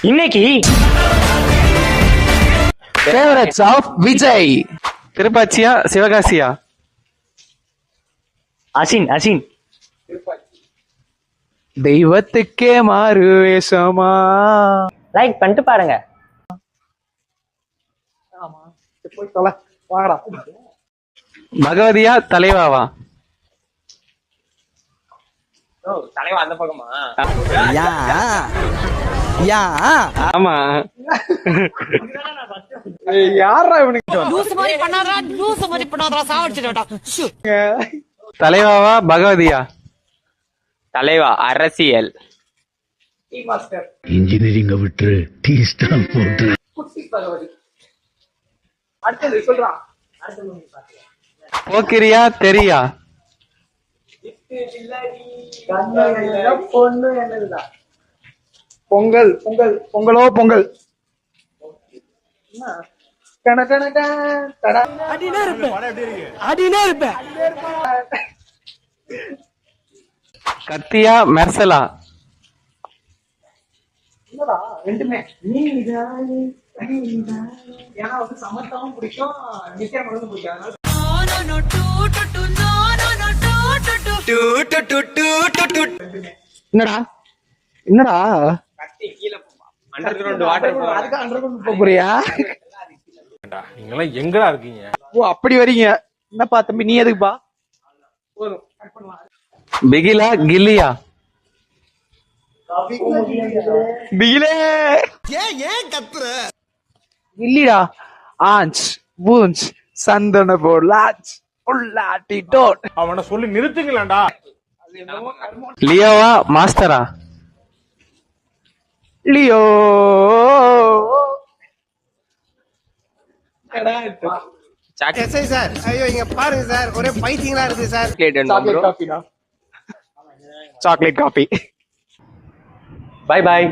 இன்னைக்கு favourites of Vijay. திருப்பாச்சியா சிவகாசியா? Asin Asin. தெய்வத்துக்கே மாறு வேஷமா. Like பண்ணிட்டு பாருங்க. பகவதியா தலைவாவா? தலைவா அந்த பக்கமா? ஆமா. யாரா இவனுக்கு? தலைவாவா பகவதியா? தலைவா அரசியல். இன்ஜினியரிங் விட்டு டீ ஸ்டால் போட்டு போக்கிரியா தெரியா? பொங்கல் பொங்கல் பொங்கலோ பொங்கல். கத்தியா மெர்சலா? ரெண்டுமே. ஏன்னா வந்து சமத்தாவும் பிடிக்கும், நித்யானந்தும் பிடிக்கும். என்னடா என்னடா போறியா? எங்கடா இருக்கீங்க? ஓ அப்படி வரீங்க. என்னப்பா தம்பி நீ எதுக்குப்பா? பிகிலா கில்லியா? பிகிலே இல்லடா. ஆஞ்ச் பூஞ்ச் சந்தன போலாச் உள்ளாட்டி டோட். அவனை சொல்லி நிறுத்துங்களேன்டா. லியோவா மாஸ்டரா? லியோ. சார் ஐயோ இங்க பாருங்க சார், ஒரே பைத்தியங்களா இருக்கு sir. Chocolate coffee. Bye bye.